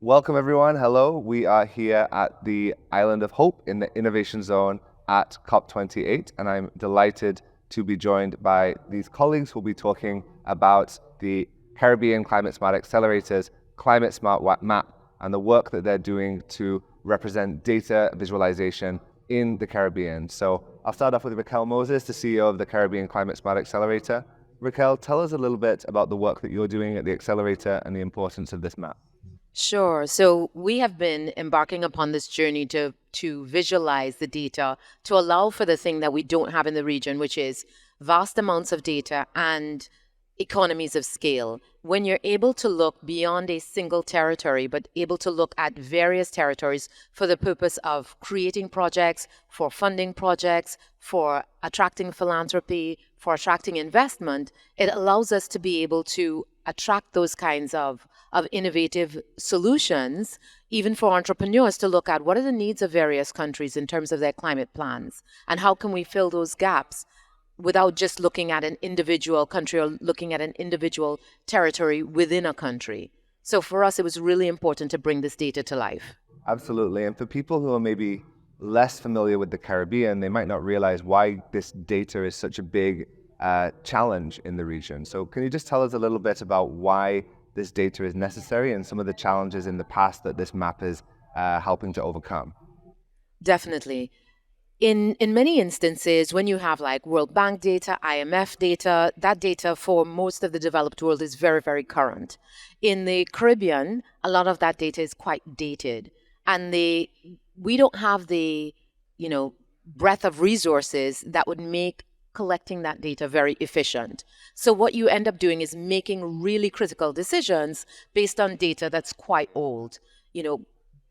Welcome everyone, hello. We are here at the Island of Hope in the Innovation Zone at COP28, and I'm delighted to be joined by these colleagues who will be talking about the Caribbean Climate-Smart Accelerator's Climate Smart Map and the work that they're doing to represent data visualization in the Caribbean. So I'll start off with Racquel Moses, the CEO of the Caribbean Climate-Smart Accelerator. Racquel, tell us a little bit about the work that you're doing at the accelerator and the importance of this map. Sure. So we have been embarking upon this journey to visualize the data to allow for the thing that we don't have in the region, which is vast amounts of data and economies of scale. When you're able to look beyond a single territory, but able to look at various territories for the purpose of creating projects, for funding projects, for attracting philanthropy, for attracting investment, it allows us to be able to attract those kinds of innovative solutions, even for entrepreneurs to look at what are the needs of various countries in terms of their climate plans, and how can we fill those gaps without just looking at an individual country or looking at an individual territory within a country. So for us, it was really important to bring this data to life. Absolutely. And for people who are maybe less familiar with the Caribbean, they might not realize why this data is such a big challenge in the region. So can you just tell us a little bit about why this data is necessary and some of the challenges in the past that this map is helping to overcome? Definitely. In many instances, when you have like World Bank data, IMF data, that data for most of the developed world is very, very current. In the Caribbean, a lot of that data is quite dated. And we don't have the, breadth of resources that would make collecting that data very efficient. So what you end up doing is making really critical decisions based on data that's quite old.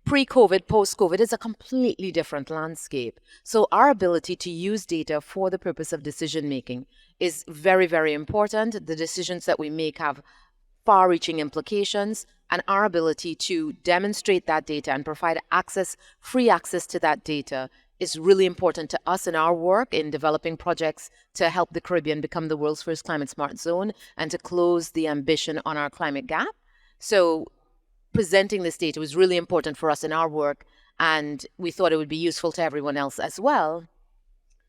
Pre-COVID, post-COVID is a completely different landscape. So our ability to use data for the purpose of decision making is very, very important. The decisions that we make have far-reaching implications, and our ability to demonstrate that data and provide free access to that data is really important to us in our work in developing projects to help the Caribbean become the world's first climate smart zone and to close the ambition on our climate gap. So presenting this data was really important for us in our work, and we thought it would be useful to everyone else as well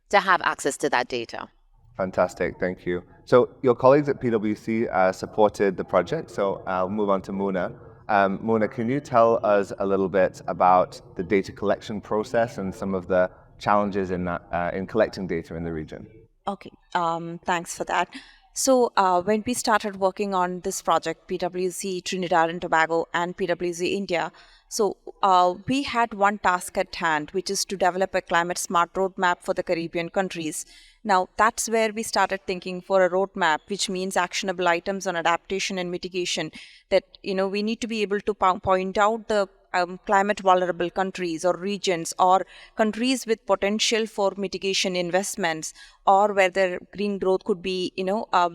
to have access to that data. Fantastic, thank you. So your colleagues at PwC supported the project, so I'll move on to Muna. Muna, can you tell us a little bit about the data collection process and some of the challenges in collecting data in the region? Okay, thanks for that. So when we started working on this project, PwC Trinidad and Tobago and PwC India, so we had one task at hand, which is to develop a climate smart roadmap for the Caribbean countries. Now, that's where we started thinking for a roadmap, which means actionable items on adaptation and mitigation, that, we need to be able to point out the climate vulnerable countries or regions or countries with potential for mitigation investments or where their green growth could be,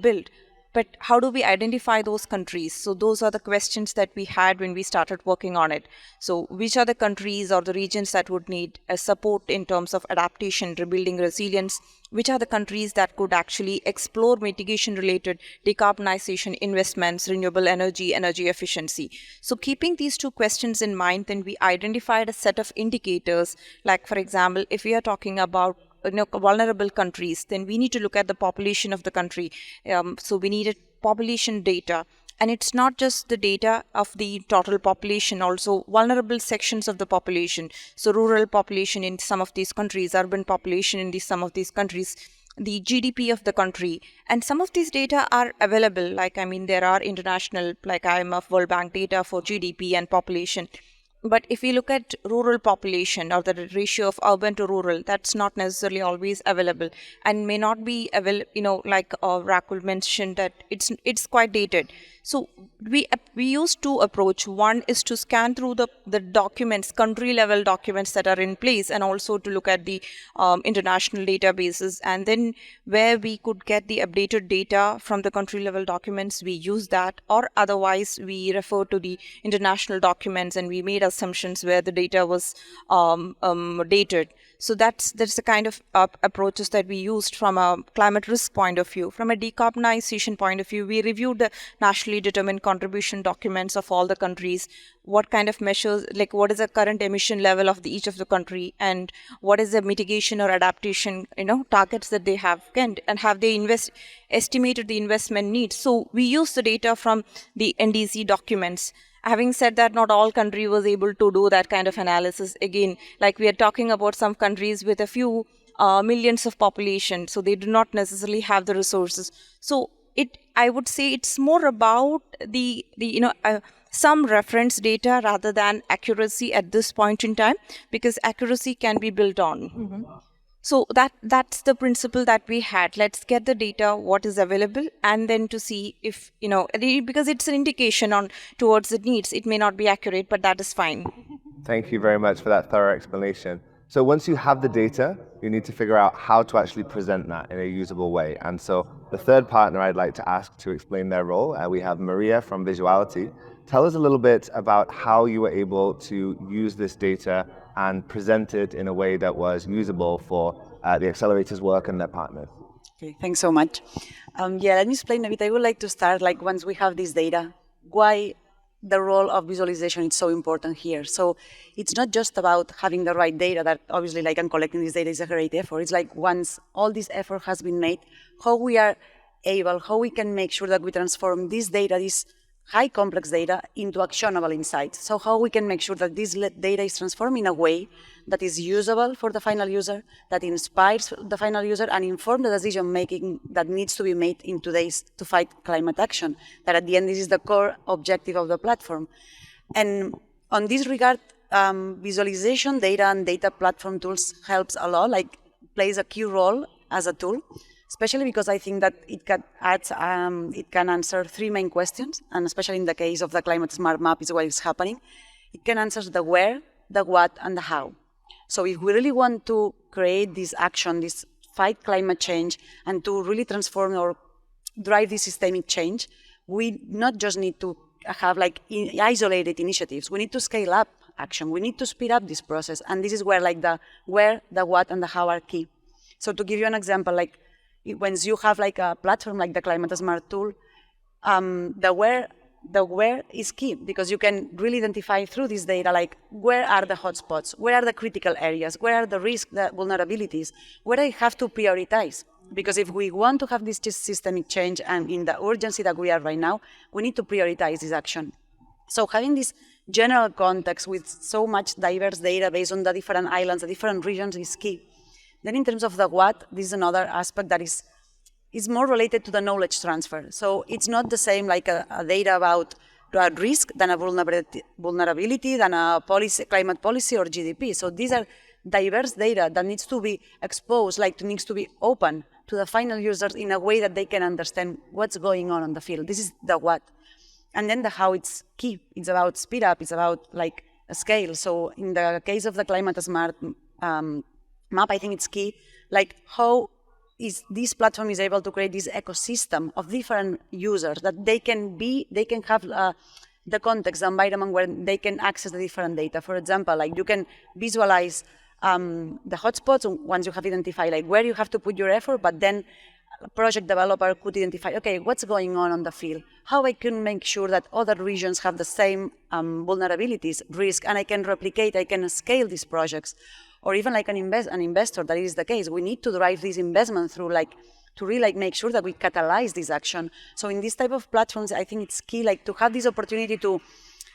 built. But how do we identify those countries? So those are the questions that we had when we started working on it. So which are the countries or the regions that would need support in terms of adaptation, rebuilding resilience? Which are the countries that could actually explore mitigation-related decarbonization investments, renewable energy, energy efficiency? So keeping these two questions in mind, then we identified a set of indicators, like, for example, if we are talking about vulnerable countries, then we need to look at the population of the country. So we needed population data. And it's not just the data of the total population, also vulnerable sections of the population. So rural population in some of these countries, urban population in some of these countries, the GDP of the country. And some of these data are available. There are international, like IMF, World Bank data for GDP and population. But if we look at rural population or the ratio of urban to rural, that's not necessarily always available and may not be available, like Racquel mentioned, that it's quite dated. So we use two approach. One is to scan through the documents, country level documents that are in place, and also to look at the international databases. And then where we could get the updated data from the country level documents, we use that, or otherwise we refer to the international documents and we made assumptions where the data was dated. So that's the kind of approaches that we used from a climate risk point of view. From a decarbonization point of view, we reviewed the nationally determined contribution documents of all the countries. What kind of measures, like what is the current emission level of each of the country, and what is the mitigation or adaptation, targets that they have, and have they estimated the investment needs. So we use the data from the NDC documents. Having said that, not all country was able to do that kind of analysis. Again, like we are talking about some countries with a few millions of population, so they do not necessarily have the resources. So I would say it's more about the some reference data rather than accuracy at this point in time, because accuracy can be built on. So that's the principle that we had. Let's get the data, what is available, and then to see if, because it's an indication towards the needs. It may not be accurate, but that is fine. Thank you very much for that thorough explanation. So once you have the data, you need to figure out how to actually present that in a usable way. And so the third partner I'd like to ask to explain their role, we have Maria from Visuality. Tell us a little bit about how you were able to use this data and present it in a way that was usable for the accelerator's work and their partners. Okay, thanks so much. Let me explain a bit. I would like to start, once we have this data, why the role of visualization is so important here. So it's not just about having the right data, that obviously and collecting this data is a great effort. It's once all this effort has been made, how we can make sure that we transform this data, this high complex data, into actionable insights. So how we can make sure that this data is transformed in a way that is usable for the final user, that inspires the final user, and inform the decision making that needs to be made in today's to fight climate action. That at the end, this is the core objective of the platform. And on this regard, visualization data and data platform tools helps a lot, plays a key role as a tool, especially because I think that it can answer three main questions, and especially in the case of the climate smart map is what is happening. It can answer the where, the what, and the how. So if we really want to create this action, this fight climate change, and to really transform or drive this systemic change, we not just need to have isolated initiatives. We need to scale up action. We need to speed up this process. And this is where the where, the what, and the how are key. So to give you an example, when you have a platform like the Climate Smart tool, the where is key, because you can really identify through this data, where are the hotspots, where are the critical areas, where are the risks, the vulnerabilities, where I have to prioritize. Because if we want to have this systemic change, and in the urgency that we are right now, we need to prioritize this action. So having this general context with so much diverse data based on the different islands, the different regions is key. Then in terms of the what, this is another aspect that is more related to the knowledge transfer. So it's not the same a data about a risk than a vulnerability than a climate policy or GDP. So these are diverse data that needs to be exposed, needs to be open to the final users in a way that they can understand what's going on the field. This is the what. And then the how, it's key. It's about speed up. It's about a scale. So in the case of the Climate Smart map, I think it's key, how this platform is able to create this ecosystem of different users that they can have the context, the environment where they can access the different data. For example, you can visualize the hotspots once you have identified where you have to put your effort, but then a project developer could identify, okay, what's going on the field? How I can make sure that other regions have the same vulnerabilities, risk, and I can replicate, I can scale these projects. Or even an investor, that is the case. We need to drive this investment through to really make sure that we catalyze this action. So in this type of platforms, I think it's key to have this opportunity to,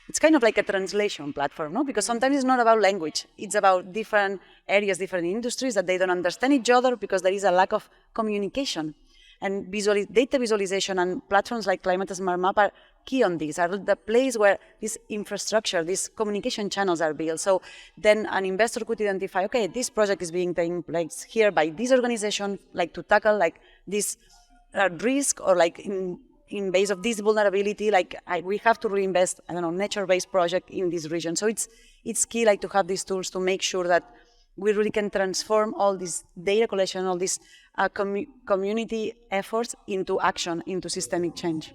it's kind of like a translation platform, no? Because sometimes it's not about language. It's about different areas, different industries that they don't understand each other because there is a lack of communication. And data visualization and platforms like Climate Smart Map are key on this, are the place where this infrastructure, these communication channels are built. So then an investor could identify, okay, this project is being taken place here by this organization, to tackle this risk, or in base of this vulnerability, we have to reinvest, nature-based project in this region. So it's key to have these tools to make sure that we really can transform all this data collection, all these community efforts into action, into systemic change.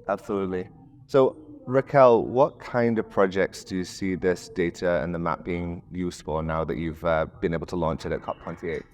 Absolutely. So Racquel, what kind of projects do you see this data and the map being used for now that you've been able to launch it at COP28?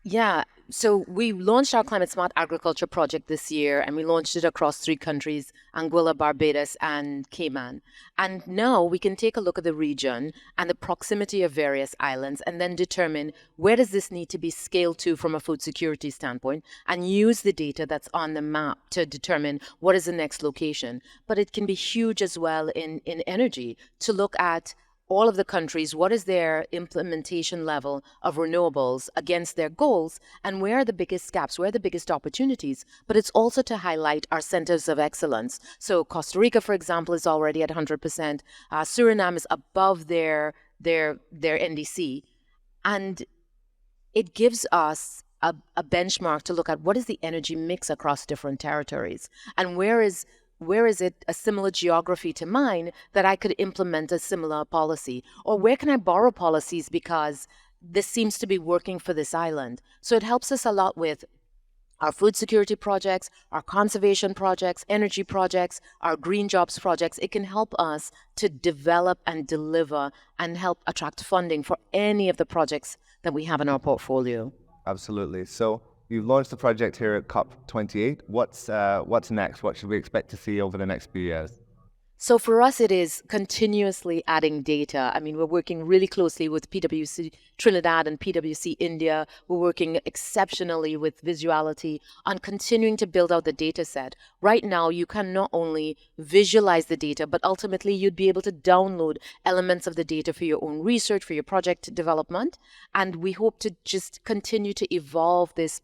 Yeah, so we launched our Climate Smart Agriculture project this year, and we launched it across 3 countries, Anguilla, Barbados, and Cayman. And now we can take a look at the region and the proximity of various islands and then determine where does this need to be scaled to from a food security standpoint, and use the data that's on the map to determine what is the next location. But it can be huge as well in energy to look at all of the countries, what is their implementation level of renewables against their goals, and where are the biggest gaps, where are the biggest opportunities. But it's also to highlight our centers of excellence. So Costa Rica, for example, is already at 100%. Suriname is above their NDC. And it gives us a benchmark to look at what is the energy mix across different territories, and where is it a similar geography to mine that I could implement a similar policy? Or where can I borrow policies because this seems to be working for this island? So it helps us a lot with our food security projects, our conservation projects, energy projects, our green jobs projects. It can help us to develop and deliver and help attract funding for any of the projects that we have in our portfolio. Absolutely. So you've launched the project here at COP28. What's next? What should we expect to see over the next few years? So for us, it is continuously adding data. I mean, we're working really closely with PwC Trinidad and PwC India. We're working exceptionally with Vizzuality on continuing to build out the data set. Right now, you can not only visualize the data, but ultimately you'd be able to download elements of the data for your own research, for your project development. And we hope to just continue to evolve this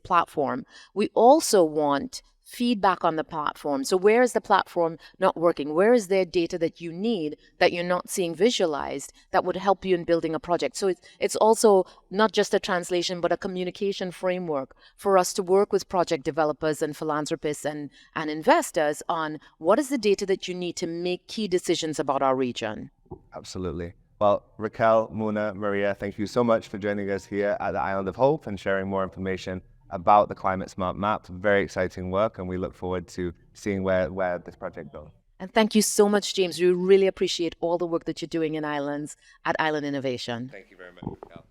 platform. We also want feedback on the platform. So where is the platform not working? Where is there data that you need that you're not seeing visualized that would help you in building a project? So it's also not just a translation, but a communication framework for us to work with project developers and philanthropists and investors on what is the data that you need to make key decisions about our region. Absolutely. Well, Racquel, Muna, Maria, thank you so much for joining us here at the Island of Hope and sharing more information about the Climate Smart Map. Very exciting work, and we look forward to seeing where this project goes. And thank you so much, James. We really appreciate all the work that you're doing in islands at Island Innovation. Thank you very much, Racquel.